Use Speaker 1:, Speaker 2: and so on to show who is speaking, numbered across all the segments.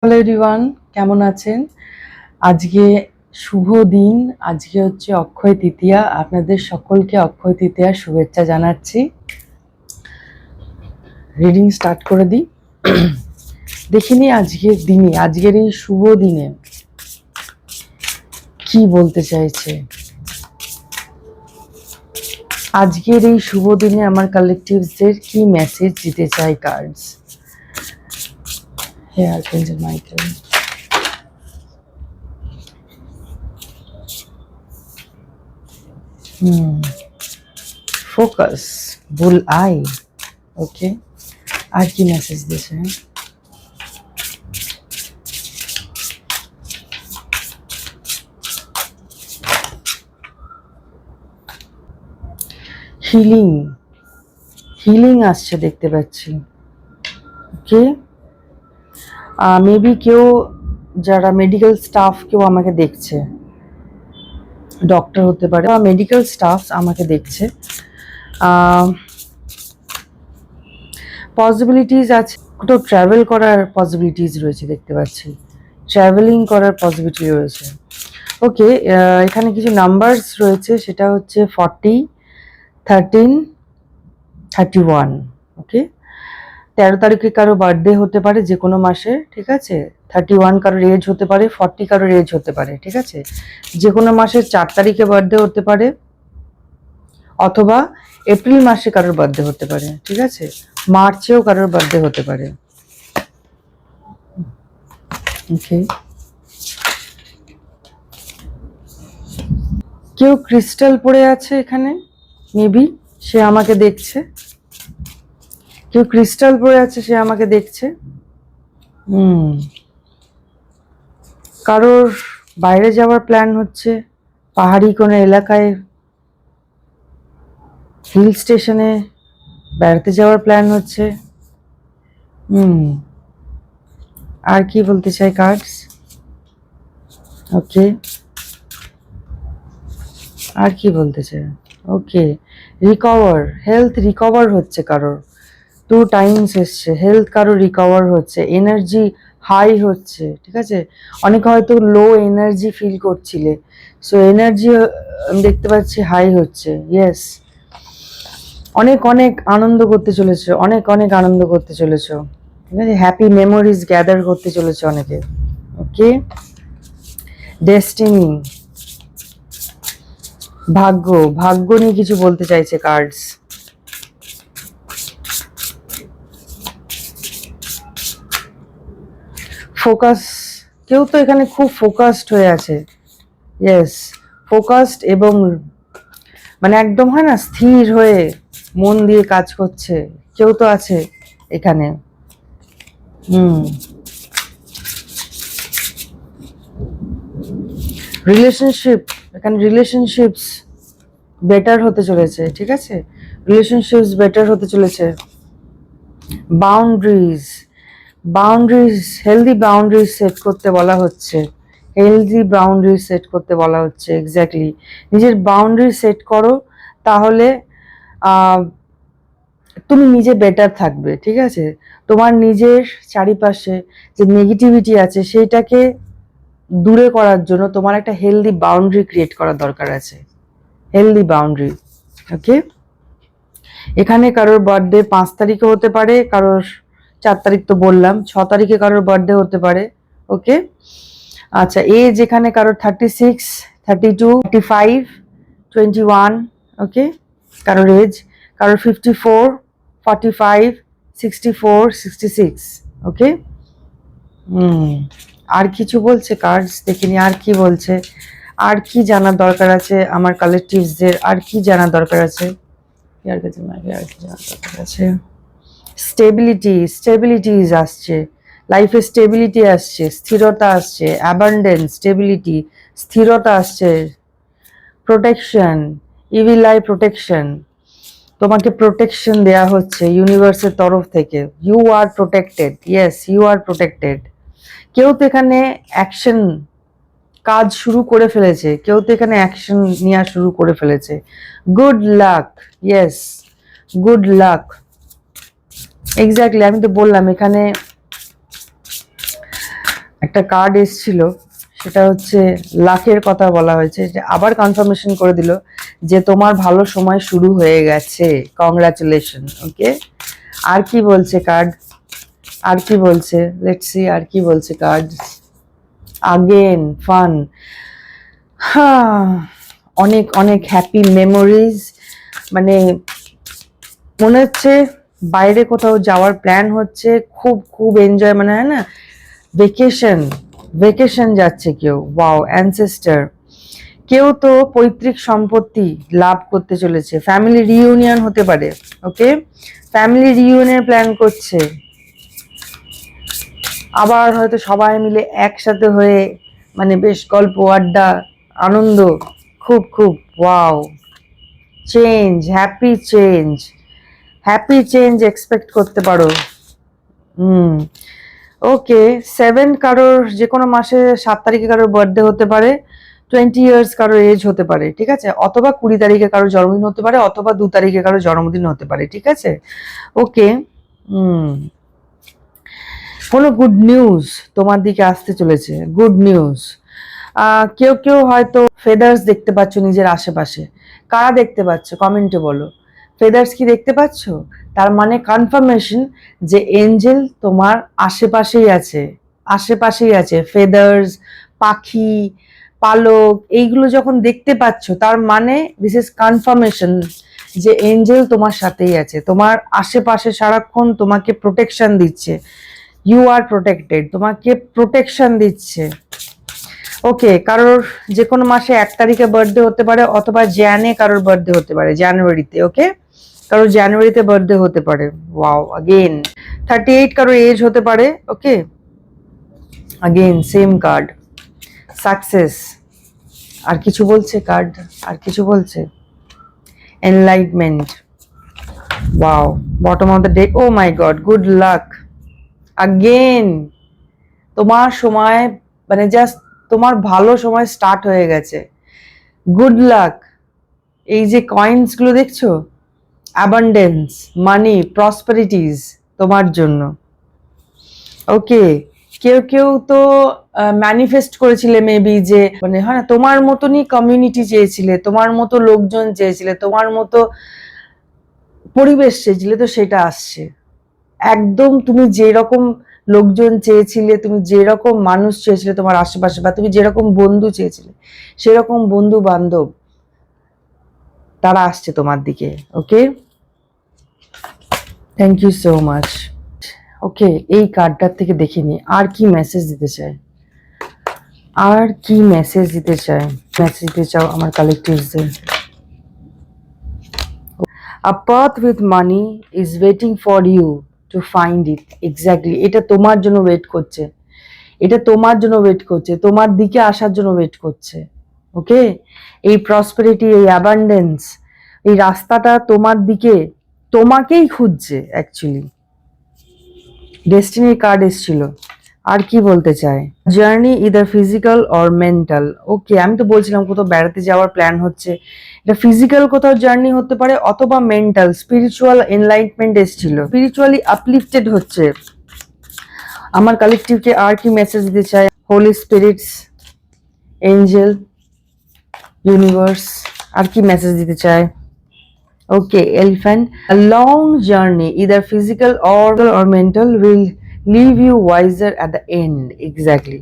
Speaker 1: Hello everyone, কেমন আছেন? আজকে শুভ দিন। আজকে হচ্ছে অক্ষয় তৃতীয়া। আপনাদের সকলকে অক্ষয় তৃতীয়ার শুভেচ্ছা জানাচ্ছি। রিডিং স্টার্ট করে দিই। দেখিনি আজকের দিনে, আজকের এই শুভ দিনে কি বলতে চাইছে। আজকের এই শুভ দিনে আমার কালেকটিভসদের কি মেসেজ দিতে চাই কার্ডস। হ্যাঁ, archangel Michael. Focus, bull's eye. Okay, আর কি মেসেজ দিয়েছে? হিলিং, হিলিং আসছে দেখতে পাচ্ছি। ওকে, মেবি কেউ যারা মেডিকেল স্টাফ কেউ আমাকে দেখছে, ডক্টর হতে পারে বা মেডিকেল স্টাফ আমাকে দেখছে। পসিবিলিটিস আছে, তো ট্রাভেল করার পসিবিলিটিস রয়েছে দেখতে পাচ্ছি, ট্রাভেলিং করার পসিবিলিটি রয়েছে। ওকে, এখানে কিছু নাম্বারস রয়েছে, সেটা হচ্ছে 40, 13, 31। ওকে, 13 তারিখে কারো বার্থডে হতে পারে যে কোনো মাসে, ঠিক আছে। 31 কারোর এজ হতে পারে, 40 কারোর এজ হতে পারে, ঠিক আছে। যে কোনো মাসের 4 তারিখে বার্থডে হতে পারে, অথবা এপ্রিল মাসে কারোর বার্থডে হতে পারে, ঠিক আছে। মার্চেও কারোর বার্থডে হতে পারে। ওকে, কেউ ক্রিস্টাল পড়ে আছে এখানে, মেবি সে আমাকে দেখছে। কেউ ক্রিস্টাল পড়ে আছে, সে আমাকে দেখছে। কারোর বাইরে যাওয়ার প্ল্যান হচ্ছে, পাহাড়ি কোনো এলাকায়, হিল স্টেশনে বেড়াতে যাওয়ার প্ল্যান হচ্ছে। আর কি বলতে চাই কার্ডস? ওকে, আর কি বলতে চাই? ওকে, রিকভার, হেলথ রিকভার হচ্ছে কারোর, 2 টাইমস এসছে, হেলথ কারোর রিকভার হচ্ছে, এনার্জি হাই হচ্ছে, ঠিক আছে। অনেকে হয়তো লো এনার্জি ফিল করছিলে, সো এনার্জি দেখতে পাচ্ছি হাই হচ্ছে। ইয়েস, অনেক অনেক আনন্দ করতে চলেছে, অনেক অনেক আনন্দ করতে চলেছে, ঠিক আছে। হ্যাপি মেমোরিজ গ্যাদার করতে চলেছে অনেকে। ওকে, ডেস্টিনি, ভাগ্য, ভাগ্য নিয়ে কিছু বলতে চাইছে কার্ডস। ফোকাস, কেউ তো এখানে খুব ফোকাসড হয়ে আছে। ইয়েস, ফোকাসড এবং মানে একদম হয় না, স্থির হয়ে মন দিয়ে কাজ করছে, কেউ তো আছে এখানে। রিলেশনশিপ, এখানে রিলেশনশিপস বেটার হতে চলেছে, ঠিক আছে। রিলেশনশিপস বেটার হতে চলেছে। Boundaries, boundaries, healthy boundaries set করতে বলা হচ্ছে, হেলদি বাউন্ডারিজ সেট করতে বলা হচ্ছে। এক্স্যাক্টলি, নিজের বাউন্ডারি সেট করো, তাহলে তুমি নিজে বেটার থাকবে, ঠিক আছে। তোমার নিজের চারিপাশে যে নেগেটিভিটি আছে সেইটাকে দূরে করার জন্য তোমার একটা হেলদি বাউন্ডারি ক্রিয়েট করার দরকার আছে, হেলদি বাউন্ডারি। ওকে, এখানে কারোর বার্থডে 5 তারিখে হতে পারে, কারোর 4 তারিখ তো বললাম, 6 তারিখে কারোর বার্থডে হতে পারে। ওকে, আচ্ছা, এজ এখানে কারোর 36, 32, 35, 21। ওকে, কারোর এজ, কারোর 54, 45, 64, 66। ওকে, আর কিছু বলছে কার্ডস, দেখিনি আর কি বলছে, আর কি জানার দরকার আছে আমার কালেকটিভসদের, আর কি জানার দরকার আছে, আর কি জানার দরকার আছে। স্টেবিলিটি, স্টেবিলিটিজ আসছে, লাইফে স্টেবিলিটি আসছে, স্থিরতা আসছে, অ্যাবান্ডেন্স, স্টেবিলিটি, স্থিরতা আসছে। প্রোটেকশন, ইভিল আই প্রোটেকশন, তোমাকে প্রোটেকশন দেয়া হচ্ছে ইউনিভার্সের তরফ থেকে। You are protected, yes you are protected. কেউ তো এখানে অ্যাকশন, কাজ শুরু করে ফেলেছে, কেউ তো এখানে অ্যাকশন নেওয়া শুরু করে ফেলেছে। Good luck, yes good luck, exactly. আমি তো বললাম এখানে একটা কার্ড এসেছিল, সেটা হচ্ছে লাখের কথা বলা হয়েছে, যে আবার কনফার্মেশন করে দিল যে তোমার ভালো সময় শুরু হয়ে গেছে, কংগ্রাচুলেশন। ওকে, আর কি বলছে কার্ড, আর কি বলছে, লেটস সি আর কি বলছে কার্ড। আগেন ফান, হ্যাঁ, অনেক অনেক হ্যাপি মেমোরিজ, মানে মনে হচ্ছে বাইরে কোথাও যাওয়ার প্ল্যান হচ্ছে, খুব খুব এনজয়, মানে হয় না ভেকেশন, ভেকেশন যাচ্ছে কেউ, ওয়াও অ্যানসেস্টার। কেউ তো পৈতৃক সম্পত্তি লাভ করতে চলেছে, ফ্যামিলি রিইউনিয়ন হতে পারে। ওকে, ফ্যামিলি রিইউনিয়ন প্ল্যান করছে, আবার হয়তো সবাই মিলে একসাথে হয়ে, মানে বেশ গল্প আড্ডা আনন্দ, খুব খুব wow. Change, happy change, happy change expect করতে পারো। ওকে, 7 কারোর যে কোনো মাসে 7 তারিখে কারোর বার্থডে হতে পারে, 20 ইয়ার্স কারোর এজ হতে পারে, ঠিক আছে, অথবা 20 তারিখে কারোর জন্মদিন হতে পারে, অথবা 2 তারিখে কারোর জন্মদিন হতে পারে, ঠিক আছে। ওকে, কোনো গুড নিউজ তোমার দিকে আসতে চলেছে, গুড নিউজ। কেউ কেউ হয়তো ফেদার্স দেখতে পাচ্ছ নিজের আশেপাশে, কারা দেখতে পাচ্ছ কমেন্টে বলো। ফেদার্স কি দেখতে পাচ্ছ, তার মানে কনফার্মেশন যে এঞ্জেল তোমার আশেপাশেই আছে, আশেপাশেই আছে। ফেদার্স, পাখি, পালক, এইগুলো যখন দেখতে পাচ্ছ, তার মানে দিস ইজ কনফার্মেশন যে এঞ্জেল তোমার সাথেই আছে, তোমার আশেপাশে সারাক্ষণ তোমাকে প্রোটেকশন দিচ্ছে। ইউ আর প্রোটেক্টেড, তোমাকে প্রোটেকশন দিচ্ছে। ওকে, কারোর যে কোনো মাসে 1 তারিখে বার্থডে হতে পারে, অথবা কারোর বার্থডে হতে পারে জানুয়ারিতে। ওকে, কারোর জানুয়ারিতে বার্থডে হতে পারে। ওয়াও, अगेन 38 কারোর এজ হতে পারে। Okay, again same card, success. আর কিছু বলছে কার্ড, আর কিছু বলছে, enlightenment. Wow, bottom of the deck, oh my God, good luck. Again তোমার সময়, মানে জাস্ট তোমার ভালো সময় স্টার্ট হয়ে গেছে, গুড লাক। এই যে কয়েন্স গুলো দেখছো, অ্যাবান্ডেন্স, মানি, প্রসপারিটিজ তোমার জন্য। ওকে, কেউ কেউ তো ম্যানিফেস্ট করেছিলে মেবি, যে মানে হয় না, তোমার মতনই কমিউনিটি চেয়েছিলে, তোমার মতো লোকজন চেয়েছিলে, তোমার মতো পরিবেশ চেয়েছিলে, তো সেটা আসছে একদম। তুমি যেরকম লোকজন চেয়েছিলে, তুমি যেরকম মানুষ চেয়েছিলে তোমার আশেপাশে, বা তুমি যেরকম বন্ধু চেয়েছিলে, সেরকম বন্ধু বান্ধব তারা আসছে তোমার দিকে। ওকে, থ্যাংক ইউ সো মাচ। ওকে, এই কার্ডটার থেকে দেখিনি আর কি মেসেজ দিতে চায়, আর কি মেসেজ দিতে চায়, মেসেজ দিতে চাও আমার কালেক্টিভসদের। A path with money is waiting for you to find it. Exactly, এটা তোমার জন্য ওয়েট করছে, এটা তোমার জন্য ওয়েট করছে, তোমার দিকে আসার জন্য ওয়েট করছে। ওকে, এই প্রসপেরিটি, এই অ্যাবান্ডেন্স, এই রাস্তাটা তোমার দিকে, তোমাকেই খুঁজছে অ্যাকচুয়ালি। ডেস্টিনির কার্ড এসেছিল, আর কি বলতে চায়, journey either physical or mental. Okay, আমি তো বলছিলাম কোথাও বেড়াতে যাওয়ার প্ল্যান হচ্ছে, এটা ফিজিক্যাল কোথাও জার্নি হতে পারে, অথবা মেন্টাল, স্পিরিচুয়াল এনলাইটমেন্ট এসেছিল, স্পিরিচুয়ালি আপলিফটেড হচ্ছে। আমার কালেকটিভকে আর কি মেসেজ দিতে চায়, হোলি স্পিরিটস, এঞ্জেল, ইউনিভার্স, আর কি মেসেজ দিতে চায়। ওকে, elephant, a long journey either physical or mental will leave you wiser at the end. Exactly,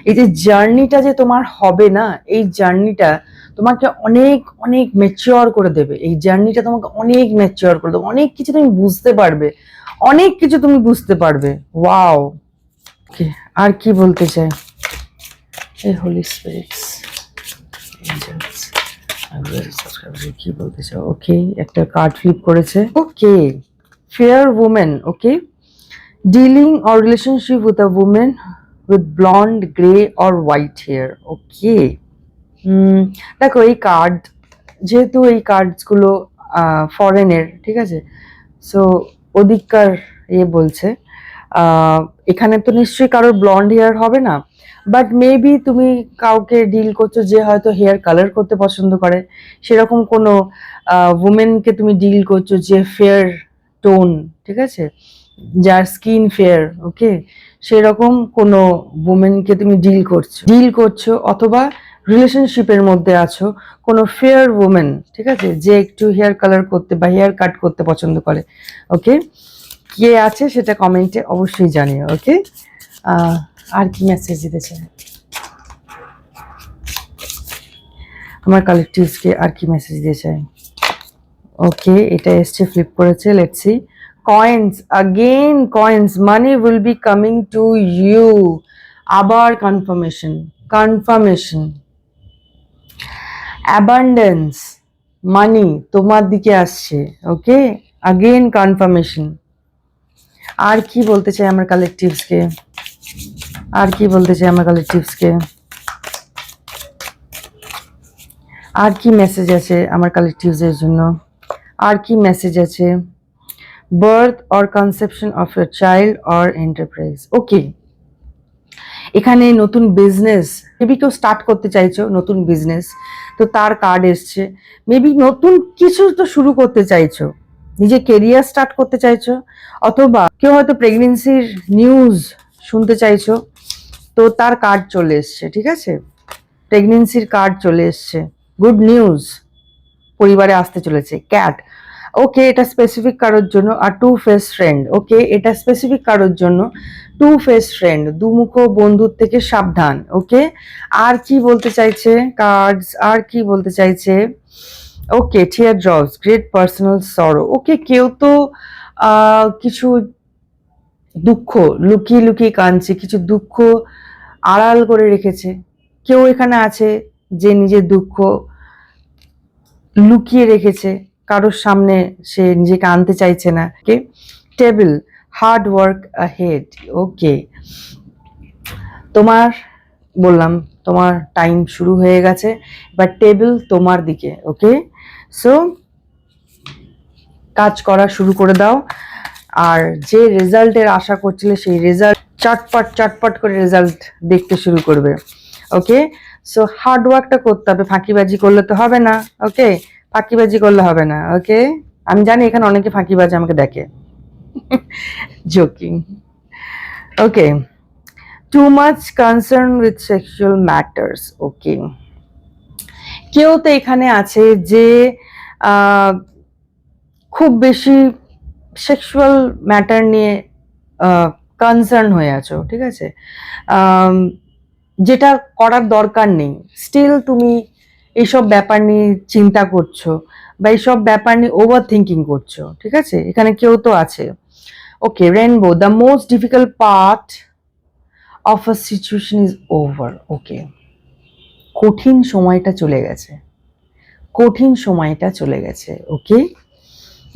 Speaker 1: এই যে জার্নিটা যে তোমার হবে না, এই জার্নিটা তোমাকে অনেক অনেক ম্যাচিওর করে দেবে, এই জার্নিটা তোমাকে অনেক ম্যাচিওর করে দেবে, অনেক কিছু তুমি বুঝতে পারবে, অনেক কিছু তুমি বুঝতে পারবে। ওয়াও, ওকে, আর কি বলতে চাই, এই হোলি স্পিরিটস, এঞ্জেলস, কি বলতে চাও। ওকে, একটা কার্ড ফ্লিপ করেছে। Okay, fair woman. Okay, dealing or relationship with a woman with blond, grey or white hair. Okay, দেখো এই কার্ড, যেহেতু এই কার্ডসগুলো ফরেনের, ঠিক আছে, সো ওদিককার বলছে, এখানে তো নিশ্চয়ই কারোর ব্লন্ড হেয়ার হবে না, বাট মেবি তুমি কাউকে ডিল করছো যে হয়তো হেয়ার কালার করতে পছন্দ করে, সেরকম কোনো উমেনকে তুমি ডিল করছো যে ফেয়ার টোন, ঠিক আছে, যার স্কিন ফেয়ার। ওকে, সেরকম কোনো উমেনকে তুমি ডিল করছো অথবা রিলেশনশিপের মধ্যে আছো কোনো ফেয়ার উমেন, ঠিক আছে, যে একটু হেয়ার কালার করতে বা হেয়ার কাট করতে পছন্দ করে। ওকে, কে আছে সেটা কমেন্টে অবশ্যই জানিও। ওকে, আর কি মেসেজ দিতে চাই আমার কালেকটিভসকে, আর কি মেসেজ দিতে চাই? ওকে, এটা এসছে, ফ্লিপ করেছে, let's see. Coins, again coins, money will be coming to you. আবার কনফার্মেশন, কনফার্মেশন, অ্যাবান্ডেন্স, মানি তোমার দিকে আসছে। ওকে, अगेन কনফার্মেশন। আর কি বলতে চাই আমার কালেকটিভসকে, আর কি বলতে চাই আমার কালেকটিভসকে, আর কি মেসেজ আছে আমার কালেকটিভসের জন্য, আর কি মেসেজ আছে? Birth or conception of a child or enterprise. Okay, এখানে নতুন বিজনেস মেবি কেউ স্টার্ট করতে চাইছো, নতুন বিজনেস, তো তার কার্ড এসছে। মেবি নতুন কিছু তো শুরু করতে চাইছো, নিজে কেরিয়ার স্টার্ট করতে চাইছো, অথবা কেউ হয়তো প্রেগনেন্সির নিউজ শুনতে চাইছো, তো তার কার্ড চলে এসছে। ঠিক আছে, প্রেগনেন্সির কার্ড চলে এসছে, গুড নিউজ পরিবারে আসতে চলেছে। ক্যাট, ওকে, এটা স্পেসিফিক কারোর জন্য। আর টু ফেস ফ্রেন্ড, ওকে, এটা স্পেসিফিক কারোর জন্য। টু ফেস ফ্রেন্ড, দুমুখ বন্ধুর থেকে সাবধান। ওকে, আর কি বলতে চাইছে কার্ডস, আর কি বলতে চাইছে? ওকে, টিয়ার ড্রপস, গ্রেট পার্সোনাল সরো। ওকে, কেউ তো কিছু দুঃখ লুকিয়ে লুকিয়ে কাঁদছে, কিছু দুঃখ আড়াল করে রেখেছে। কেউ এখানে আছে যে নিজের দুঃখ লুকিয়ে রেখেছে, কারোর সামনে সে নিজেকে আনতে চাইছে না। ওকে, টেবিল, হার্ড ওয়ার্ক আহেড। ওকে, তোমার বললাম তোমার টাইম শুরু হয়ে গেছে, বাট টেবিল তোমার দিকে। ওকে, সো কাজ করা শুরু করে দাও, আর যে রেজাল্টের আশা করছিলে সেই রেজাল্ট চটপট চটপট করে রেজাল্ট দেখতে শুরু করবে। ওকে, সো হার্ড ওয়ার্কটা করতে হবে, ফাঁকিবাজি করলে তো হবে না। ওকে, ফাঁকিবাজি করলে হবে না। ওকে, আমি জানি এখানে অনেকে ফাঁকিবাজি আমাকে দেখে, joking. Okay, too much concern with sexual matters. Okay, কেউ তো এখানে আছে যে খুব বেশি সেক্সুয়াল ম্যাটার নিয়ে কনসার্ন হয়ে আছো। ঠিক আছে, যেটা করার দরকার নেই, স্টিল তুমি এইসব ব্যাপার নিয়ে চিন্তা করছো বা এইসব ব্যাপার নিয়ে ওভার থিঙ্কিং করছো। ঠিক আছে, এখানে কেউ তো আছে। Okay, rainbow, the most difficult part of a situation is over. Okay, কঠিন সময়টা চলে গেছে, কঠিন সময়টা চলে গেছে। ওকে,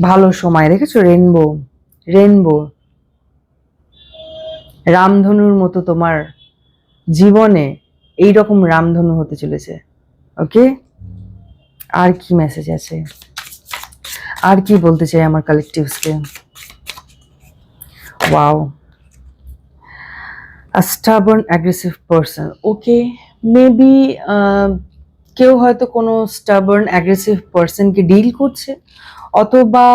Speaker 1: ভালো সময় দেখেছো। রেনবো, রেনবো, রামধনুর মতো তোমার জীবনে এইরকম রামধনু হতে চলেছে। ওকে, আর কি মেসেজ আছে, আর কি বলতে চাই আমার কালেকটিভসকে? ওয়াও, আ স্টাবর্ন অ্যাগ্রেসিভ পারসন। ওকে, মেবি কেউ হয়তো কোনো স্টাবর্ন অ্যাগ্রেসিভ পারসনকে ডিল করছে, অথবা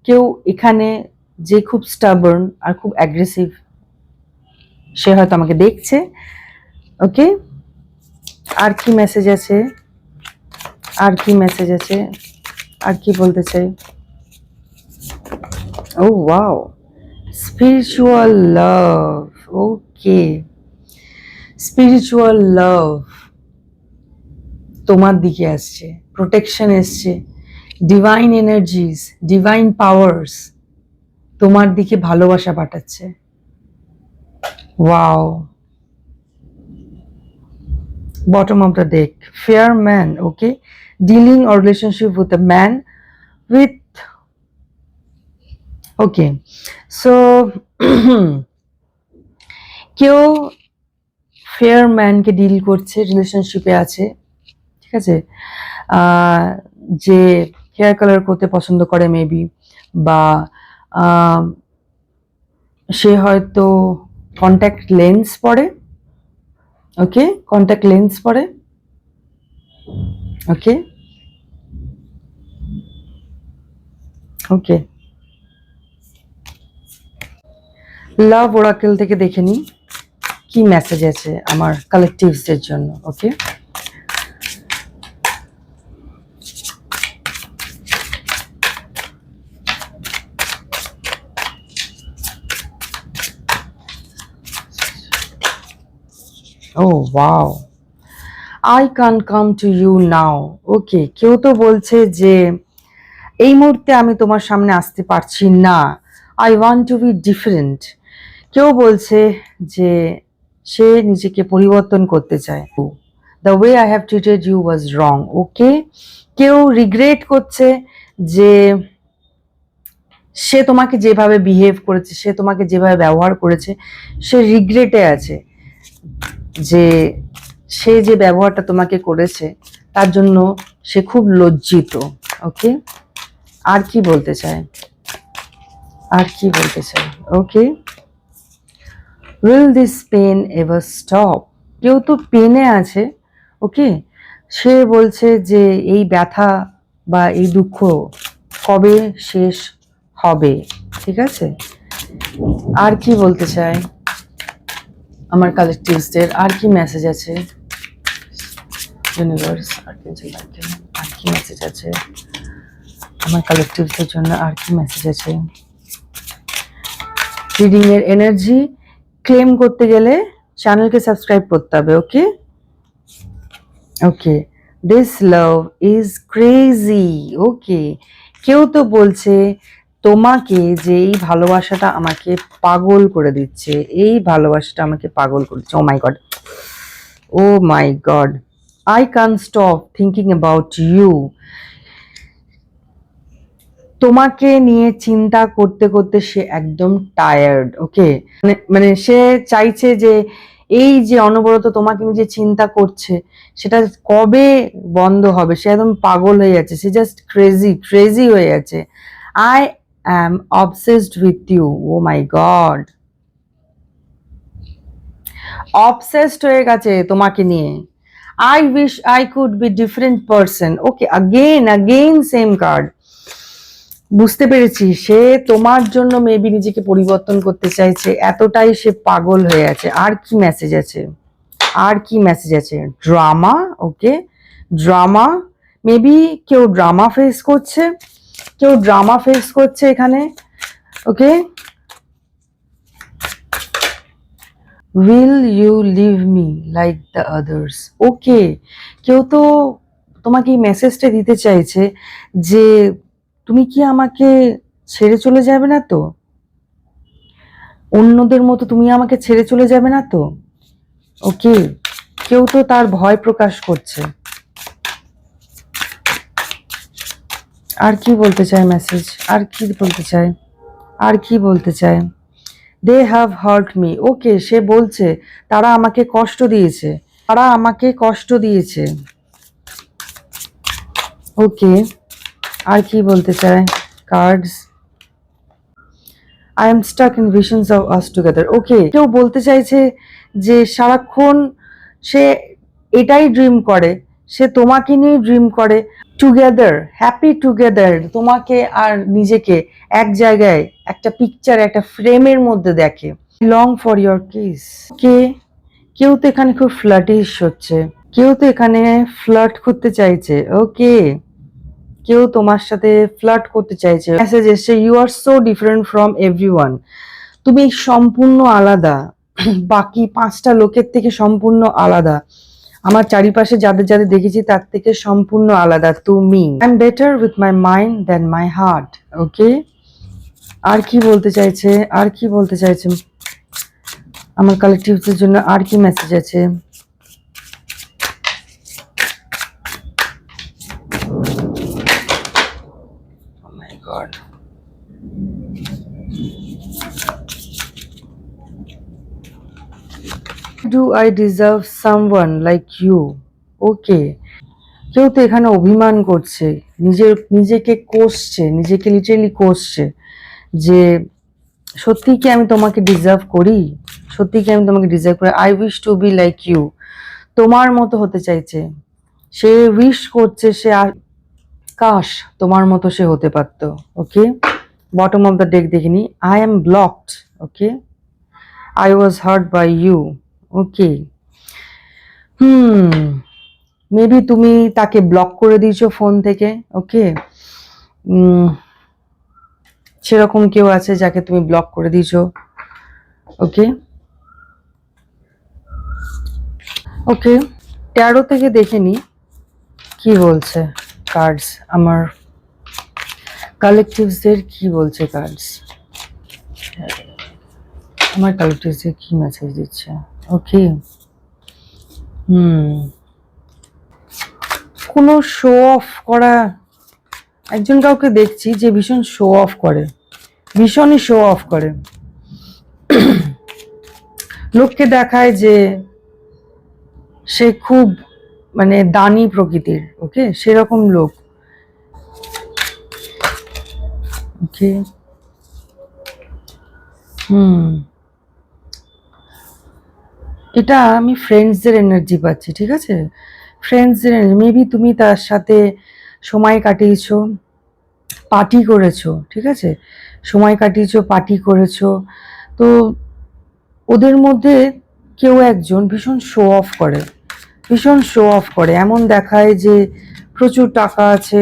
Speaker 1: কেউ এখানে যে খুব স্টাবর্ন আর খুব অ্যাগ্রেসিভ, সে হয়তো আমাকে দেখছে। ওকে, আর কি মেসেজ আছে, আর কি মেসেজ আছে, আর কি বলতে চাই? ও ওয়াও, স্পিরিচুয়াল লাভ। ওকে, স্পিরিচুয়াল লাভ তোমার দিকে আসছে, প্রোটেকশন এসছে, ডিভাইন এনার্জিস, ডিভাইন পাওয়ার্স তোমার দিকে ভালোবাসা পাঠাচ্ছে। Wow, bottom of the deck, fair man. Okay, dealing or relationship with a man with, okay, so কেউ ফেয়ার ম্যানকে ডিল করছে, রিলেশনশিপে আছে। ঠিক আছে, যে হেয়ার কালার করতে পছন্দ করে মেবি, বা সে হয়তো কন্ট্যাক্ট লেন্স পরে। ওকে, কন্ট্যাক্ট লেন্স পরে। ওকে, ওকে, লাভ ওরাকেল থেকে দেখে নিই কি মেসেজ আছে আমার কালেকটিভসদের জন্য। Okay, oh wow, I can come to you now. Okay, কেউ তো বলছে যে এই মুহূর্তে আমি তোমার সামনে আসতে পারছি না, I want to be different. কেউ বলছে যে সে নিজেকে পরিবর্তন করতে চায়, the way I have treated you was wrong. Okay, কেউ রিগ্রেট করছে যে সে তোমাকে যেভাবে বিহেভ করেছে, সে তোমাকে যেভাবে ব্যবহার করেছে, সে রিগ্রেটে আছে যে সে যে ব্যবহারটা তোমাকে করেছে তার জন্য সে খুব লজ্জিত। ওকে, আর কি বলতে চায়, আর কি বলতে চায়? Okay, will this pain ever stop? কেউ তো পেনে আছে। ওকে, সে বলছে যে এই ব্যথা বা এই দুঃখ কবে শেষ হবে। ঠিক আছে, আর কি বলতে চায় আমার কালেকটিভসদের, আর কি মেসেজ আছে ইউনিভার্স, আর কি মেসেজ আছে আমার কালেকটিভসদের জন্য, আর কি মেসেজ আছে? রিডিং এর এনার্জি ক্লেম করতে গেলে চ্যানেলকে সাবস্ক্রাইব করতে হবে। ওকে, ওকে, দিস লাভ ইজ ক্রেজি। ওকে, কেউ তো বলছে তোমাকে যে এই ভালোবাসাটা আমাকে পাগল করে দিচ্ছে, এই ভালোবাসাটা আমাকে পাগল করছে। Oh my God, oh my God, I can stop thinking about you. তোমাকে নিয়ে চিন্তা করতে করতে সে একদম টায়ার্ড। ওকে, মানে সে চাইছে যে এই যে অনবরত তোমাকে নিয়ে যে চিন্তা করছে সেটা কবে বন্ধ হবে। সে একদম পাগল হয়ে যাচ্ছে, সে জাস্ট ক্রেজি ক্রেজি হয়ে যাচ্ছে। I am obsessed with you. Oh my God, obsessed হয়ে গেছে তোমাকে নিয়ে। I wish I could be different person. Okay, again same card. বুঝতে পেরেছি, সে তোমার জন্য মেবি নিজেকে পরিবর্তন করতে চাইছে, এতটাই সে পাগল হয়ে আছে। আর কি মেসেজ আছে, আর কি মেসেজ আছে? ড্রামা। ওকে, ড্রামা, মেবি কেউ ড্রামা ফেস করছে, কেউ ড্রামা ফেস করছে এখানে। Okay, will you leave me like the others? Okay, কেউ তো তোমাকে এই মেসেজটা দিতে চাইছে যে তুমি কি আমাকে ছেড়ে চলে যাবে না তো, অন্যদের মতো তুমি আমাকে ছেড়ে চলে যাবে না তো। ওকে, কেউ তো তার ভয় প্রকাশ করছে। আর কি বলতে চায় মেসেজ, আর কি বলতে চায়, আর কি বলতে চায়? They have hurt me. Okay, সে বলছে তারা আমাকে কষ্ট দিয়েছে, তারা আমাকে কষ্ট দিয়েছে। ওকে, আর কি বলতে চায় cards? I am stuck in visions of us together. Okay, কেউ বলতে চাইছে যে সারাক্ষণ সে এটাই ড্রিম করে, সে তোমাকে নিয়ে ড্রিম করে, টুগেদার, হ্যাপি টুগেদার, তোমাকে আর নিজেকে এক জায়গায় একটা পিকচার, একটা ফ্রেমের মধ্যে দেখে। Long for your kiss. Okay, কেউ তো এখানে খুব ফ্লার্টিশ হচ্ছে, কেউ তো এখানে ফ্লার্ট করতে চাইছে। ওকে, কেউ তোমার সাথে ফ্লার্ট করতে চাইছে। মেসেজ এসছে, you are so different from everyone. তুমি সম্পূর্ণ আলাদা, বাকি 5টা লোকের থেকে সম্পূর্ণ আলাদা। আমার চারিপাশে যাদের যাদের দেখেছি তার থেকে সম্পূর্ণ আলাদা তুমি। I am better with my mind than my heart. Okay, আর কি বলতে চাইছে, আর কি বলতে চাইছে আমার কালেকটিভসের জন্য, আর কি মেসেজ আছে? Oh my God. Do I deserve someone like you? Okay, কেউ তো এখানে অভিমান করছে, নিজেকে কোসছে, নিজেকে লিটারেলি কোসছে যে সত্যি কি আমি তোমাকে ডিজার্ভ করি, সত্যি কি আমি তোমাকে ডিজার্ভ করি। I wish to be like you, তোমার মতো হতে চাইছে, সে উইশ করছে, সে কাশ তোমার মতো সে হতে পারতো। Okay, bottom of the deck দেখিনি, I am blocked. Okay, I was hurt by you. Okay, hmm, maybe তুমি তাকে ব্লক করে দিয়েছো ফোন থেকে। ওকে, সেরকম কেউ আছে যাকে তুমি ব্লক করে দিয়েছো। ওকে, ওকে, 13 থেকে দেখে নি কি বলছে কার্ডস, আমার কালেকটিভসদের কি বলছে কার্ডস, আমার কালেকটিভসদের কি মেসেজ দিচ্ছে। ওকে, কোনো শো অফ করা একজন কাউকে দেখছি যে ভীষণ শো অফ করে, ভীষণই শো অফ করে, লোককে দেখায় যে সে খুব মানে দানি প্রকৃতির। ওকে, সেরকম লোক। ওকে, এটা আমি ফ্রেন্ডসদের এনার্জি পাচ্ছি। ঠিক আছে, ফ্রেন্ডসদের এনার্জি, মেবি তুমি তার সাথে সময় কাটিয়েছো, পার্টি করেছো। ঠিক আছে, সময় কাটিয়েছো, পার্টি করেছো। তো ওদের মধ্যে কেউ একজন ভীষণ শো অফ করে, ভীষণ শো অফ করে, এমন দেখায় যে প্রচুর টাকা আছে,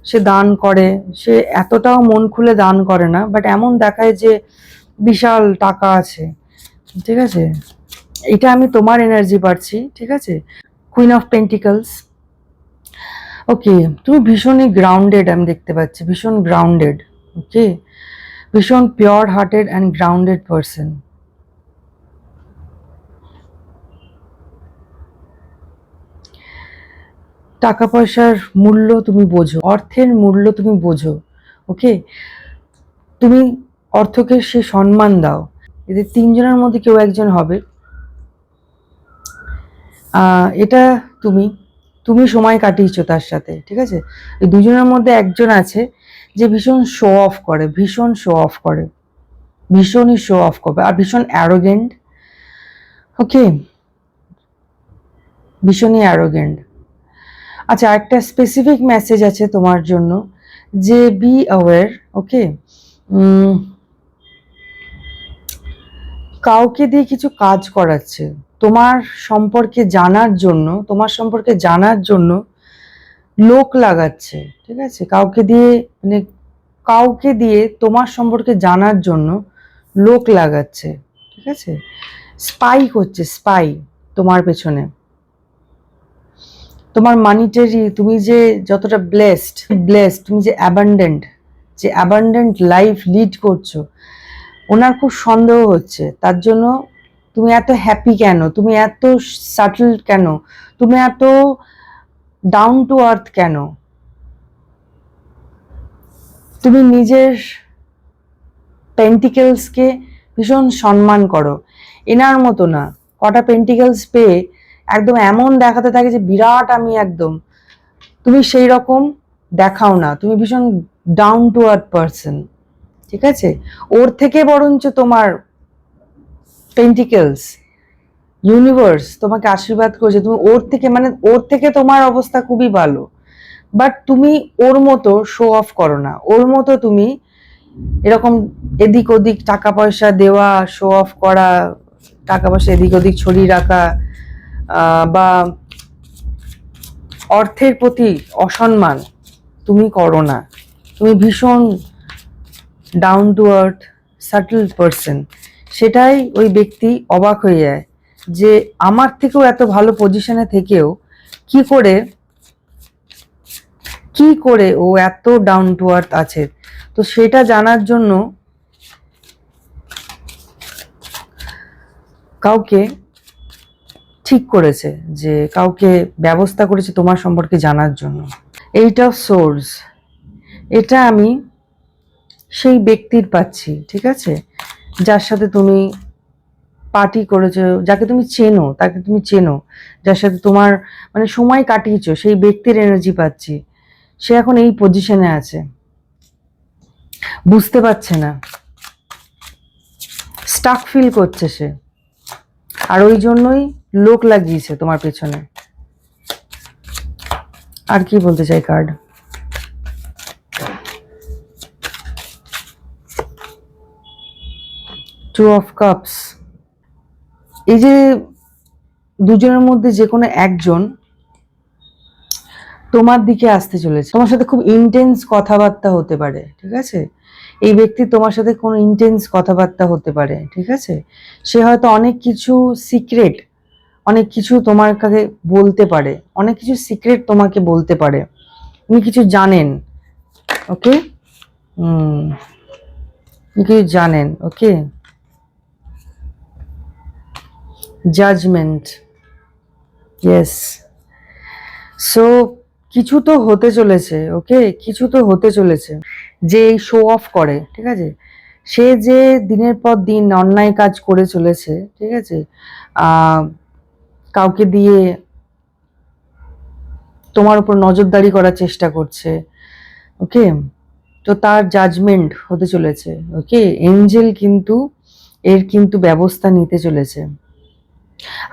Speaker 1: সে দান করে, সে এতটাও মন খুলে দান করে না, বাট এমন দেখায় যে বিশাল টাকা আছে। ঠিক আছে, এটা আমি তোমার এনার্জি পাচ্ছি। ঠিক আছে, কুইন অফ পেন্টিকলস। ওকে, তুমি ভীষণই গ্রাউন্ডেড আমি দেখতে পাচ্ছি, ভীষণ গ্রাউন্ডেড। ওকে, ভীষণ pure hearted and grounded person. টাকা পয়সার মূল্য তুমি বোঝো, অর্থের মূল্য তুমি বোঝো। ওকে, তুমি অর্থকে সে সম্মান দাও। এদের তিনজনের মধ্যে কেউ একজন হবে, এটা তুমি তুমি সময় কাটিয়েছো তার সাথে। ঠিক আছে, এই দুজনের মধ্যে একজন আছে যে ভীষণ শো অফ করে, ভীষণ শো অফ করে, ভীষণই শো অফ করবে, আর ভীষণ অ্যারোগেন্ট। ওকে, ভীষণই অ্যারোগেন্ট। আচ্ছা, একটা স্পেসিফিক মেসেজ আছে তোমার জন্য, যে বি অ্যাওয়্যার। ওকে, কাউকে দিয়ে কিছু কাজ করাচ্ছে তোমার সম্পর্কে জানার জন্য, তোমার সম্পর্কে জানার জন্য লোক লাগাচ্ছে। ঠিক আছে, কাউকে দিয়ে মানে কাউকে দিয়ে তোমার সম্পর্কে জানার জন্য লোক লাগাচ্ছে। ঠিক আছে, স্পাই করছে, স্পাই তোমার পেছনে। তোমার মানিটারি, তুমি যে যতটা ব্লেসড, ব্লেসড, তুমি যে অ্যাবান্ডেন্ট লাইফ লিড করছো, ওনার খুব সন্দেহ হচ্ছে। তার জন্য তুমি এত হ্যাপি কেন, তুমি এত সাটল কেন, তুমি এত ডাউন টু আর্থ কেন, তুমি নিজের পেন্টিকেলসকে ভীষণ সম্মান করো। এনার মতো না, কটা পেন্টিকেলস পেয়ে একদম এমন দেখাতে থাকে যে বিরাট আমি একদম, তুমি সেই রকম দেখাও না, তুমি ভীষণ ডাউন টু আর্থ পারসন। ঠিক আছে, ওর থেকে বরঞ্চ তোমার পেন্টিকেলস, ইউনিভার্স তোমাকে আশীর্বাদ করছে, তুমি ওর থেকে মানে ওর থেকে তোমার অবস্থা খুবই ভালো। বাট তুমি ওর মতো শো অফ করো না, ওর মতো তুমি এরকম এদিক ওদিক টাকা পয়সা দেওয়া, শো অফ করা, টাকা পয়সা এদিক ওদিক ছড়িয়ে রাখা, বা অর্থের প্রতি অসম্মান তুমি করো না। তুমি ভীষণ down to earth subtle person. সেটাই ওই ব্যক্তি অবাক হয়ে যায় যে আমার থেকেও এত ভালো পজিশনে থেকেও কি করে ও এত ডাউন টু আর্থ আছে। তো সেটা জানার জন্য কাউকে ঠিক করেছে, যে কাউকে ব্যবস্থা করেছে তোমার সম্পর্কে জানার জন্য। এইট অফ সোর্স, এটা আমি সেই ব্যক্তির পাচ্ছি। ঠিক আছে, যার সাথে তুমি পার্টি করেছো, যাকে তুমি চেনো, তাকে তুমি চেনো, যার সাথে তোমার মানে সময় কাটিয়েছো, সেই ব্যক্তির এনার্জি পাচ্ছি। সে এখন এই পজিশনে আছে, বুঝতে পারছে না, স্টাক ফিল করছে সে, আর ওই জন্যই লোক লাগিয়েছে তোমার পেছনে। আর কি বলতে চাই কার্ড, টু অফ কাপস, এই যে দুজনের মধ্যে যে কোনো একজন তোমার দিকে আসতে চলেছে, তোমার সাথে খুব ইন্টেন্স কথাবার্তা হতে পারে, ঠিক আছে? এই ব্যক্তি তোমার সাথে কোনো ইন্টেন্স কথাবার্তা হতে পারে, ঠিক আছে? সে হয়তো অনেক কিছু সিক্রেট, অনেক কিছু তোমার কাছে বলতে পারে, অনেক কিছু সিক্রেট তোমাকে বলতে পারে, উনি কিছু জানেন। ওকে, উনি কিছু জানেন। ওকে, জাজমেন্ট, ইয়েস। সো কিছু তো হতে চলেছে। ওকে, কিছু তো হতে চলেছে। যে এই শো অফ করে, ঠিক আছে, সে যে দিনের পর দিন অন্যায় কাজ করে চলেছে, ঠিক আছে, কাউকে দিয়ে তোমার উপর নজরদারি করার চেষ্টা করছে। ওকে, তো তার জাজমেন্ট হতে চলেছে। ওকে, এঞ্জেল কিন্তু এর কিন্তু ব্যবস্থা নিতে চলেছে।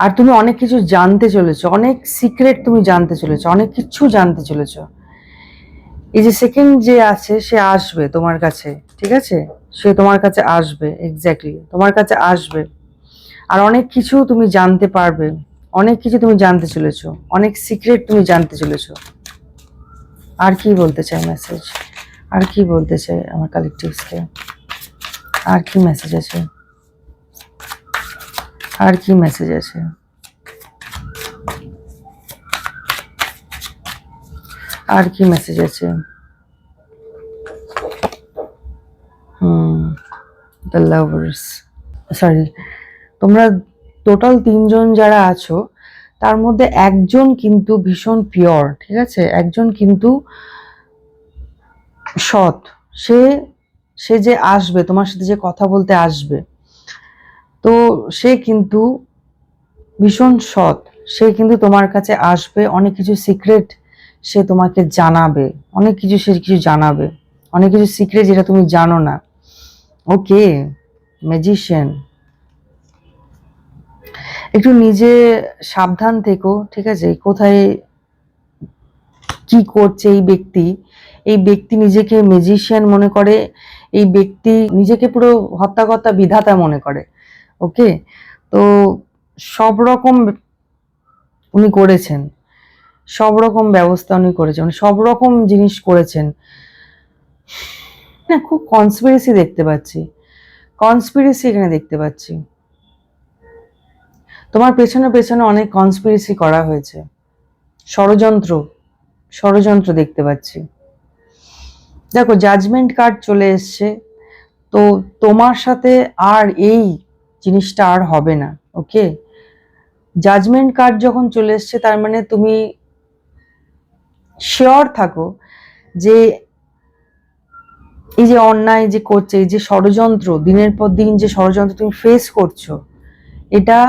Speaker 1: আর তুমি অনেক কিছু জানতে চলেছো, অনেক সিক্রেট তুমি জানতে চলেছো, অনেক কিছু জানতে চলেছো। এই যে সেকেন্ড যে আছে সে আসবে তোমার কাছে, ঠিক আছে, সে তোমার কাছে আসবে, এক্স্যাক্টলি তোমার কাছে আসবে। আর অনেক কিছু তুমি জানতে পারবে, অনেক কিছু তুমি জানতে চলেছো, অনেক সিক্রেট তুমি জানতে চলেছো। আর কি বলতে চাই মেসেজ, আর কি বলতে চাই আমার কালেকটিভসকে, আর কি মেসেজ আছে, আর কি মেসেজ আছে, আর কি মেসেজ আছে? দ্য লাভার্স, সরি, তোমরা টোটাল তিনজন যারা আছো তার মধ্যে একজন কিন্তু ভীষণ পিওর, ঠিক আছে, একজন কিন্তু সৎ। সে সে যে আসবে তোমার সাথে, যে কথা বলতে আসবে, তো সে কিন্তু ভীষণ সৎ। সে কিন্তু তোমার কাছে আসবে, অনেক কিছু সিক্রেট সে তোমাকে জানাবে, অনেক কিছু সে কিছু জানাবে, অনেক কিছু সিক্রেট যেটা তুমি জানো না। ওকে, ম্যাজিশিয়ান, একটু নিজে সাবধান থেকো, ঠিক আছে? কোথায় কি করছে এই ব্যক্তি, এই ব্যক্তি নিজেকে ম্যাজিশিয়ান মনে করে, এই ব্যক্তি নিজেকে পুরো হত্যাকর্তা বিধাতা মনে করে। ওকে, তো সব রকম উনি করেছেন, সব রকম ব্যবস্থা উনি করেছেন, উনি সব রকম জিনিস করেছেন। না, খুব কনস্পিরেসি দেখতে পাচ্ছি, কনস্পিরেসি এখানে দেখতে পাচ্ছি। তোমার পেছনে পেছনে অনেক কনস্পিরেসি করা হয়েছে, ষড়যন্ত্র, ষড়যন্ত্র দেখতে পাচ্ছি। দেখো, জাজমেন্ট কার্ড চলে এসছে, তো তোমার সাথে আর এই জিনিসটা আর হবে না। ওকে, জাজমেন্ট কার্ড যখন চলে এসছে তার মানে তুমি শিওর থাকো যে এই যে অন্যায় যে করছে, এই যে ষড়যন্ত্র, দিনের পর দিন যে ষড়যন্ত্র তুমি ফেস করছো, এটা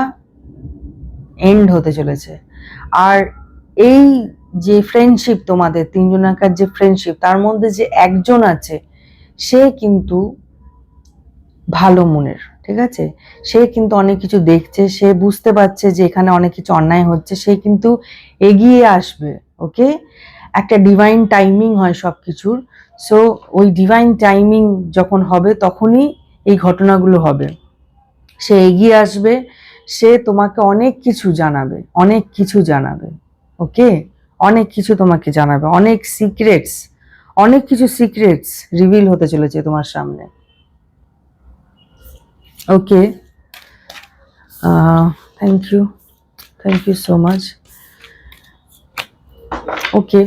Speaker 1: এন্ড হতে চলেছে। আর এই যে ফ্রেন্ডশিপ, তোমাদের তিনজনাকার যে ফ্রেন্ডশিপ, তার মধ্যে যে একজন আছে সে কিন্তু ভালো মনের, ঠিক আছে, সে কিন্তু অনেক কিছু দেখছে, সে বুঝতে পারছে যে এখানে অনেক কিছু অন্যায় হচ্ছে, সে কিন্তু এগিয়ে আসবে। ওকে, একটা ডিভাইন টাইমিং হয় সব কিছুর। সো ওই ডিভাইন টাইমিং যখন হবে তখনই এই ঘটনাগুলো হবে। সে এগিয়ে আসবে, সে তোমাকে অনেক কিছু জানাবে, অনেক কিছু জানাবে। ওকে, অনেক কিছু তোমাকে জানাবে, অনেক সিক্রেটস, অনেক কিছু সিক্রেটস রিভিল হতে চলেছে তোমার সামনে। ওকে, থ্যাংক ইউ সো মাচ। ওকে,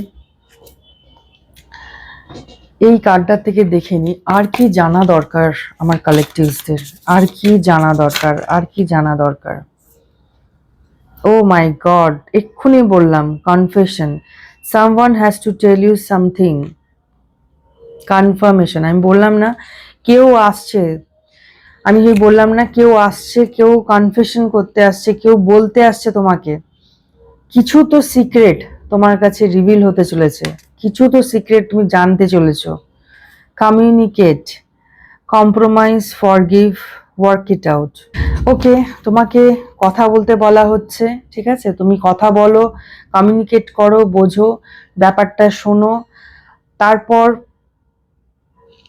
Speaker 1: এই কার্ডটা থেকে দেখে নি আর কি জানা দরকার আমার কালেকটিভসদের, আর কি জানা দরকার, আর কি জানা দরকার। ও মাই গড, এক্ষুনি বললাম confession, someone has to tell you something, confirmation. আমি বললাম না কেউ আসছে, আমি যে বললাম না কেউ আসছে, কেউ কনফেশন করতে আসছে, কেউ বলতে আসছে তোমাকে কিছু তো সিক্রেট তোমার কাছে রিভিল হতে চলেছে, কিছু তো সিক্রেট তুমি জানতে চলেছো। Communicate, compromise, forgive, work it out. Okay, তোমাকে কথা বলতে বলা হচ্ছে, ঠিক আছে, তুমি কথা বলো, কমিউনিকেট করো, বোঝো ব্যাপারটা, শোনো। তারপর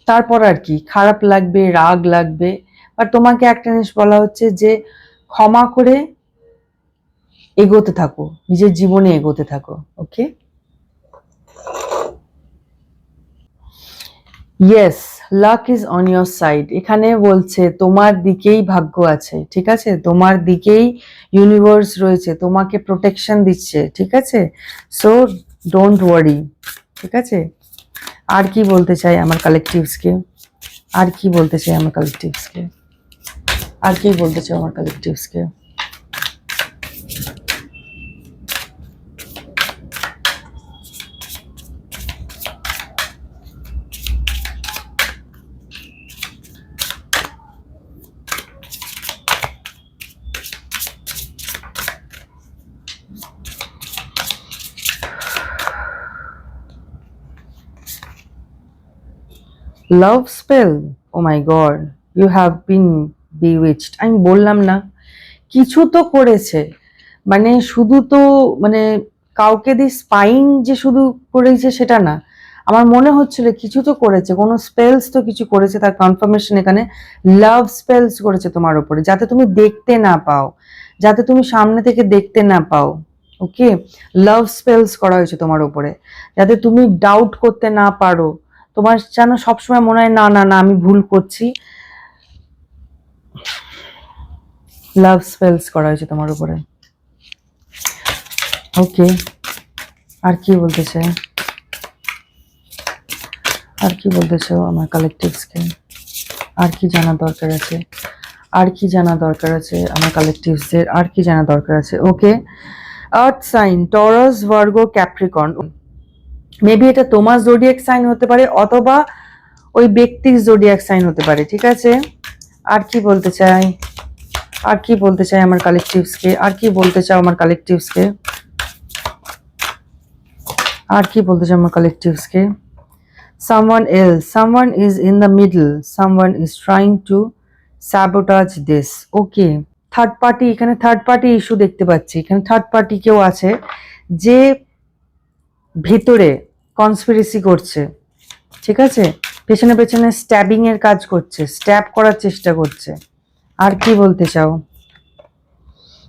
Speaker 1: তারপর আর কি, খারাপ লাগবে, রাগ লাগবে, আর তোমাকে একটা জিনিস বলা হচ্ছে যে ক্ষমা করে এগোতে থাকো, নিজের জীবনে এগোতে থাকো। Okay, yes, luck is on your side. এখানে বলছে তোমার দিকেই ভাগ্য আছে, ঠিক আছে, তোমার দিকেই ইউনিভার্স রয়েছে, তোমাকে প্রোটেকশন দিচ্ছে, ঠিক আছে, সো ডোন্ট ওয়ারি, ঠিক আছে। আর কি বলতে চাই আমার কালেকটিভসকে, আর কি বলতে চাই আমার কালেকটিভসকে, আর কি বলতে চাই আমার কালেকটিভসকে। Love spell, oh my God, you have been bewitched. আমি বললাম না, কিছু তো করেছে, মানে শুধু তো মানে কাউকে দিয়ে স্পাইং যে শুধু করেছে সেটা না, আমার মনে হচ্ছিল কিছু তো করেছে, কোনো স্পেলস তো কিছু করেছে, তার কনফার্মেশন এখানে লাভ স্পেলস করেছে তোমার উপরে, যাতে তুমি দেখতে না পাও, যাতে তুমি সামনে থেকে দেখতে না পাও। ওকে, লাভ স্পেলস করা হয়েছে তোমার উপরে, যাতে তুমি ডাউট করতে না পারো, তোমার যেন সবসময় মনে হয় না না না আমি ভুল করছি। লাভ স্পেলস করা হয়েছে তোমার উপরে। ওকে, আর কি বলতে চাই, আর কি বলতে চাও আমার কালেকটিভসকে, আর কি জানা দরকার আছে, আর কি জানা দরকার আছে আমার কালেকটিভসদের, আর কি জানা দরকার আছে। Okay, earth sign Taurus Virgo Capricorn, maybe এটা তোমার জোডিয়াক সাইন হতে পারে অথবা ওই ব্যক্তির জোডিয়াক সাইন হতে পারে, ঠিক আছে। আর কি বলতে চাই, আর কি বলতে চাই আমার কালেকটিভসকে, আর কি বলতে চাও আমার কালেকটিভসকে, আর কি বলতে চাও আমার কালেকটিভসকে। Someone else, someone is in the middle, someone is trying to sabotage this. Okay, third party, এখানে থার্ড পার্টি ইস্যু দেখতে পাচ্ছি, এখানে থার্ড পার্টি কেউ আছে যে ভেতরে কনস্পিরেসি করছে, ঠিক আছে, পেছনে পেছনে স্ট্যাবিং এর কাজ করছে, স্ট্যাব করার চেষ্টা করছে। আর কি বলতে চাও,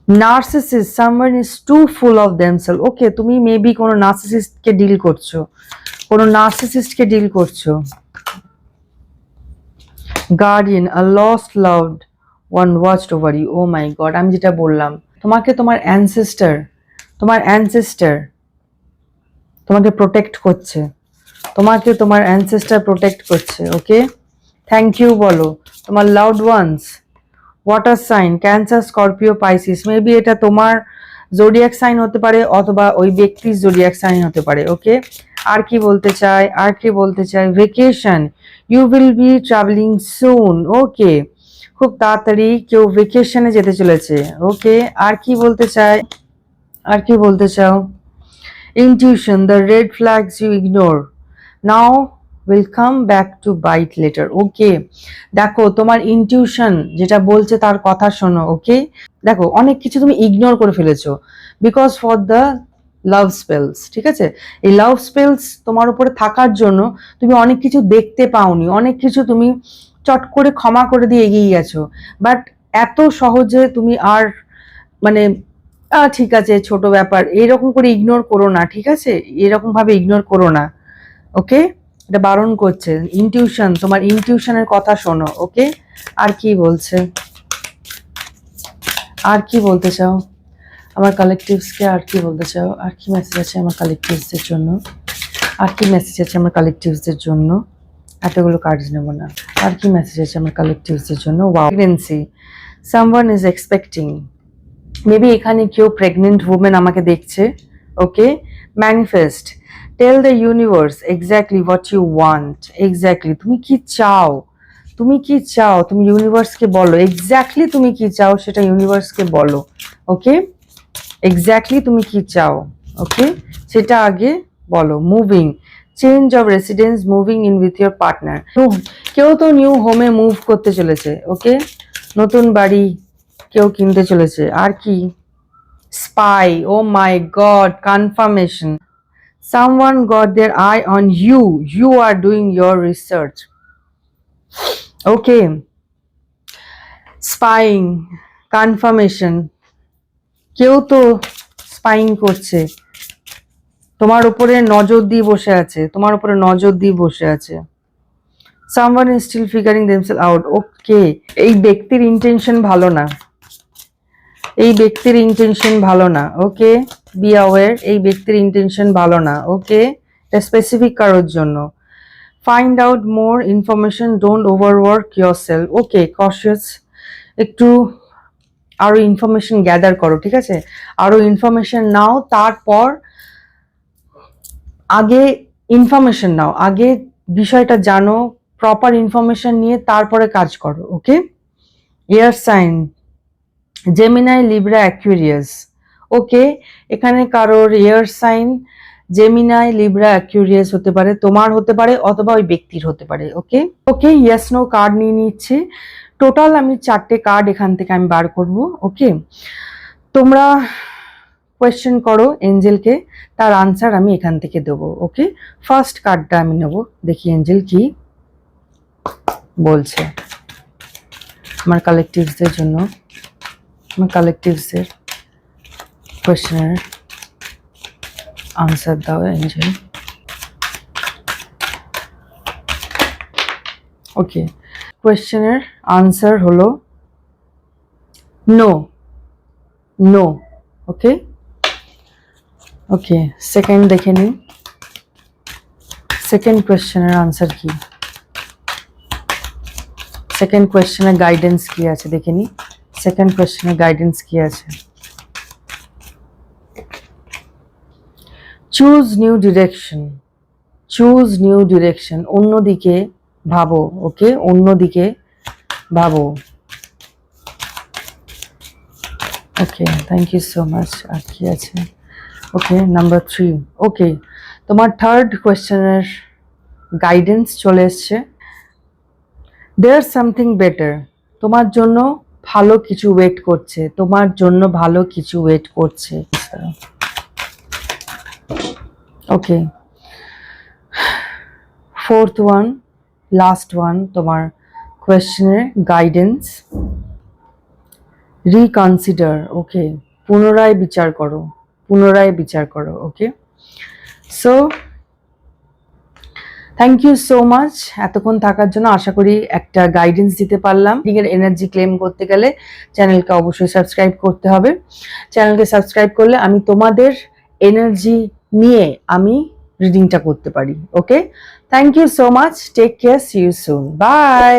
Speaker 1: narcissist, someone is too full of themselves. Okay, তুমি মেবি কোনো নার্সিসিস্টকে ডিল করছো, কোনো নার্সিসিস্টকে ডিল করছো। Guardian, a lost loved one watched over you. Oh my God, আমি যেটা বললাম তোমাকে, তোমার অ্যানসেস্টার, তোমার অ্যানসেস্টার তোমাকে প্রোটেক্ট করছে, তোমাকে তোমার অ্যানসেস্টার প্রোটেক্ট করছে। ওকে, থ্যাংক ইউ বলো তোমার loved ones. Water sign Cancer, Scorpio, Pisces, maybe এটা তোমার জোডিয়াক সাইন হতে পারে অথবা ওই ব্যক্তির জোডিয়াক সাইন হতে পারে। ওকে, আর কি বলতে চাই, আর কি বলতে চাই, vacation, you will be travelling soon. Okay, খুব তাড়াতাড়ি কেউ ভেকেশনে যেতে চলেছে। ওকে, আর কি বলতে চাই, আর কি বলতে চাও, intuition, the red flags you ignore now will come back to bite later. Okay, দেখো তোমার ইনটিউশন যেটা বলছে তার কথা শোনো। ওকে, দেখো অনেক কিছু তুমি ইগনোর করে ফেলেছো because for the love spells, ঠিক আছে, এই লাভ স্পেলস তোমার উপরে থাকার জন্য তুমি অনেক কিছু দেখতে পাওনি, অনেক কিছু তুমি চট করে ক্ষমা করে দিয়ে এগিয়ে গেছো, বাট এত সহজে তুমি আর মানে ঠিক আছে ছোট ব্যাপার এরকম করে ইগনোর করো না, ঠিক আছে, এরকম ভাবে ইগনোর করো না। ওকে, এটা বারণ করছে ইনটিউশন, তোমার ইনটিউশনের কথা শোনো। ওকে, আর কি বলছে, আর কি বলতে চাও আমার কালেকটিভসকে, আর কি বলতে চাও, আর কি মেসেজ আছে আমার কালেকটিভসদের জন্য, আর কি মেসেজ আছে আমার কালেকটিভসদের জন্য, এতগুলো কার্ডস নেব না, আর কি মেসেজ আছে আমার কালেকটিভসদের জন্য। Wow, pregnancy, someone is expecting, maybe এখানে কেউ প্রেগনেন্ট উমেন আমাকে দেখছে। Okay, manifest, tell the universe exactly what you want, exactly তুমি কি চাও, তুমি কি চাও, তুমি ইউনিভার্সকে বলো এক্স্যাক্টলি তুমি কি চাও, সেটা ইউনিভার্সকে বলো। ওকে, এক্স্যাক্টলি তুমি কি চাও, ওকে, সেটা আগে বলো। Moving, change of residence, moving in with your partner, কেউ তো নিউ হোমে মুভ করতে চলেছে। ওকে, নতুন বাড়ি কেউ কিনতে চলেছে। আর কি, spy, oh my God, confirmation, someone got their eye on you, you are doing your research. Okay, spying, confirmation, কেউ তো স্পাইং করছে, তোমার উপরে নজর দিয়ে বসে আছে, তোমার উপরে নজর দিয়ে বসে আছে। someone is still figuring themselves out. ওকে, এই ব্যক্তির ইন্টেনশন ভালো না, এই ব্যক্তির ইন্টেনশন ভালো না। ওকে, বি অ্যাওয়্যার, এই ব্যক্তির ইন্টেনশন ভালো না। ওকে, এটা স্পেসিফিক কারোর জন্য। Find out more information, don't overwork yourself. Okay, cautious, একটু আরো ইনফরমেশন গ্যাদার করো, ঠিক আছে? আরো ইনফরমেশন নাও, তারপর আগে ইনফরমেশন নাও, আগে বিষয়টা জানো, প্রপার ইনফরমেশন নিয়ে তারপরে কাজ করো। ওকে, air sign Gemini, Libra, Aquarius. ওকে, এখানে কারোর air sign Gemini, Libra, Aquarius হতে পারে, তোমার হতে পারে অথবা ওই ব্যক্তির হতে পারে। ওকে ওকে, ইয়েস নো কার্ড নিয়ে নিচ্ছি। টোটাল আমি 4টে কার্ড এখান থেকে আমি বার করব। ওকে, তোমরা কোয়েশ্চেন করো এঞ্জেলকে, তার আনসার আমি এখান থেকে দেবো। ওকে, ফার্স্ট কার্ডটা আমি নেব, দেখি এঞ্জেল কি বলছে আমার কালেকটিভসদের জন্য। আমার কালেকটিভসদের কোয়েশ্চেনের আনসার দাও এঞ্জেল। ওকে, কোয়েশ্চেনের আনসার হলো নো, নো। ওকে ওকে, সেকেন্ড দেখে নিই, সেকেন্ড কোয়েশ্চেনের আনসার কি, সেকেন্ড কোয়েশ্চেনের গাইডেন্স কি আছে দেখে নিই, সেকেন্ড কোয়েশ্চেনের গাইডেন্স কি আছে। Choose new direction, choose new direction, অন্যদিকে ভাবো। ওকে, অন্যদিকে ভাবো। ওকে, থ্যাংক ইউ সো মাচ। আর কি আছে? ওকে, নাম্বার 3। ওকে, তোমার থার্ড কোয়েশ্চেনের গাইডেন্স চলে এসছে। দেয়ার সামথিং বেটার, তোমার জন্য ভালো কিছু ওয়েট করছে, তোমার জন্য ভালো কিছু ওয়েট করছে। ওকে, ফোর্থ ওয়ান, লাস্ট ওয়ান, তোমার কোয়েশ্চেনের গাইডেন্স রিকনসিডার। ওকে, পুনরায় বিচার করো, পুনরায় বিচার করো। Okay, so thank you so much এতক্ষণ থাকার জন্য। আশা করি একটা গাইডেন্স দিতে পারলাম। রিডিং এর এনার্জি ক্লেম করতে গেলে চ্যানেলকে অবশ্যই সাবস্ক্রাইব করতে হবে। চ্যানেলকে সাবস্ক্রাইব করলে আমি তোমাদের এনার্জি নিয়ে আমি রিডিংটা করতে পারি। Okay, thank you so much, take care, see you soon, by.